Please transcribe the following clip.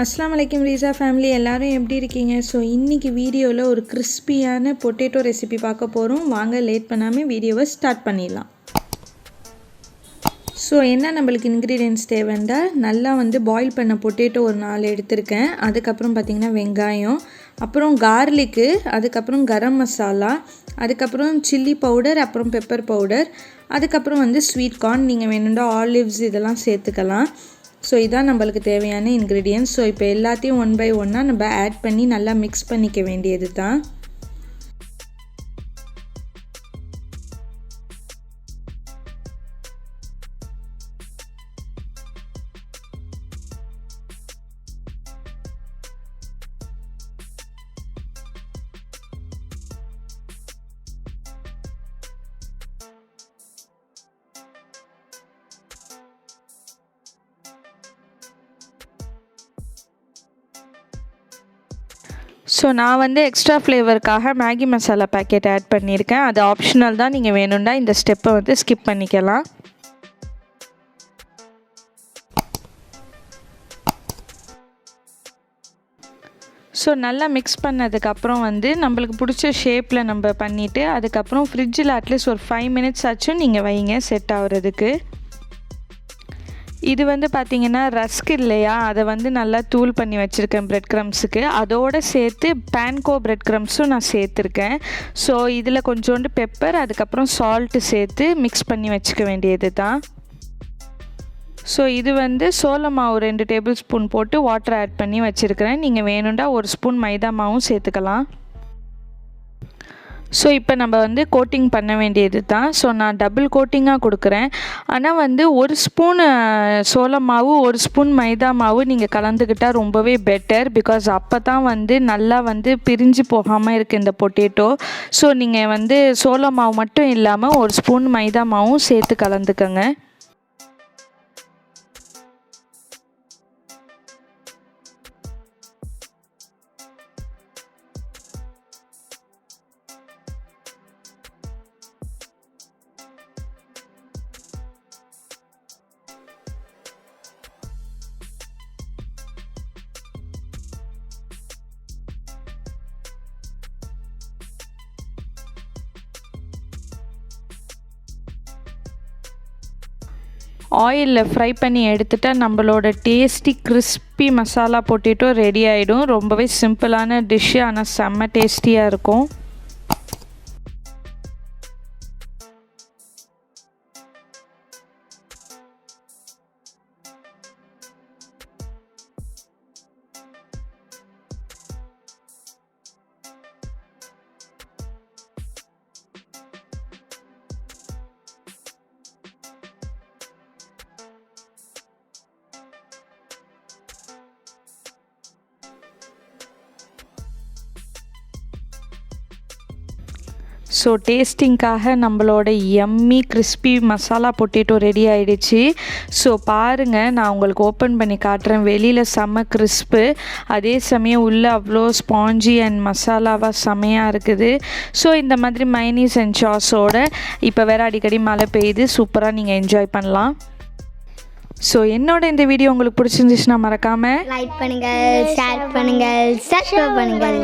अस्सलाम वालेकुम Reeza family எல்லாரும் எப்படி இருக்கீங்க? ஸோ இன்றைக்கி வீடியோவில் ஒரு கிறிஸ்பியான பொட்டேட்டோ ரெசிபி பார்க்க போகிறோம். வாங்க லேட் பண்ணாமல் வீடியோவை ஸ்டார்ட் பண்ணிடலாம். ஸோ என்ன நம்மளுக்கு இன்க்ரீடியன்ட்ஸ் தேவைண்டா நல்லா பாயில் பண்ண பொட்டேட்டோ ஒரு 4 எடுத்திருக்கேன். அதுக்கப்புறம் பார்த்திங்கன்னா வெங்காயம், அப்புறம் கார்லிக்கு, அதுக்கப்புறம் கரம் மசாலா, அதுக்கப்புறம் சில்லி பவுடர், அப்புறம் பெப்பர் பவுடர், அதுக்கப்புறம் ஸ்வீட் கார்ன். நீங்கள் வேணுண்டா ஆலிவ்ஸ் இதெல்லாம் சேர்த்துக்கலாம். ஸோ இதான் நம்மளுக்கு தேவையான இன்க்ரீடியன்ட்ஸ். ஸோ இப்போ எல்லாத்தையும் ஒன் பை ஒன்னாக நம்ம ஆட் பண்ணி நல்லா மிக்ஸ் பண்ணிக்க வேண்டியது தான். ஸோ நான் எக்ஸ்ட்ரா ஃப்ளேவருக்காக மேகி மசாலா பேக்கெட் ஆட் பண்ணியிருக்கேன். அது ஆப்ஷனல் தான், நீங்கள் வேணும்னா இந்த ஸ்டெப்பை ஸ்கிப் பண்ணிக்கலாம். ஸோ நல்லா மிக்ஸ் பண்ணதுக்கப்புறம் நம்மளுக்கு பிடிச்ச ஷேப்பில் நம்ம பண்ணிவிட்டு அதுக்கப்புறம் ஃப்ரிட்ஜில் அட்லீஸ்ட் ஒரு 5 மினிட்ஸ் ஆச்சும் நீங்கள் வைங்க செட் ஆகிறதுக்கு. இது பார்த்திங்கன்னா ரஸ்க் இல்லையா, அதை நல்லா தூள் பண்ணி வச்சுருக்கேன் பிரெட் க்ரம்ஸுக்கு. அதோடு சேர்த்து பேன்கோ பிரெட் க்ரம்ஸும் நான் சேர்த்துருக்கேன். ஸோ இதில் கொஞ்சோண்டு பெப்பர், அதுக்கப்புறம் சால்ட்டு சேர்த்து மிக்ஸ் பண்ணி வச்சுக்க வேண்டியது தான். ஸோ இது சோள மாவு 2 டேபிள் ஸ்பூன் போட்டு வாட்டர் ஆட் பண்ணி வச்சுருக்கிறேன். நீங்கள் வேணுண்டா 1 ஸ்பூன் மைதா மாவும் சேர்த்துக்கலாம். ஸோ இப்போ நம்ம கோட்டிங் பண்ண வேண்டியது தான். ஸோ நான் டபுள் கோட்டிங்காக கொடுக்குறேன். ஆனால் 1 ஸ்பூன் சோள மாவு 1 ஸ்பூன் மைதா மாவு நீங்கள் கலந்துக்கிட்டால் ரொம்பவே பெட்டர். பிகாஸ் அப்போ தான் நல்லா பிரிஞ்சு போகாமல் இருக்குது இந்த பொட்டேட்டோ. ஸோ நீங்கள் சோள மாவு மட்டும் இல்லாமல் 1 ஸ்பூன் மைதா மாவும் சேர்த்து கலந்துக்கங்க. ஆயிலில் ஃப்ரை பண்ணி எடுத்துட்டால் நம்மளோட tasty crispy masala potato ready ஆகிடும். ரொம்பவே சிம்பிளான டிஷ்ஷு, ஆனால் செம்ம டேஸ்டியாக இருக்கும். ஸோ டேஸ்டிங்காக நம்மளோட yummy crispy masala potato ready ஆகிடுச்சு. ஸோ பாருங்கள், நான் உங்களுக்கு ஓப்பன் பண்ணி காட்டுறேன். வெளியில் செம்ம கிறிஸ்பு, அதே சமயம் உள்ளே அவ்வளோ ஸ்பாஞ்சி அண்ட் மசாலாவாக செமையாக இருக்குது. ஸோ இந்த மாதிரி மைனீஸ் அண்ட் சாஸோட இப்போ வேறு அடிக்கடி மழை பெய்யுது, சூப்பராக நீங்கள் என்ஜாய் பண்ணலாம். ஸோ என்னோட இந்த வீடியோ உங்களுக்கு பிடிச்சிருந்துச்சுன்னா மறக்காமல் லைக் பண்ணுங்கள், ஷேர் பண்ணுங்கள், சப்ஸ்கிரைப் பண்ணுங்கள்.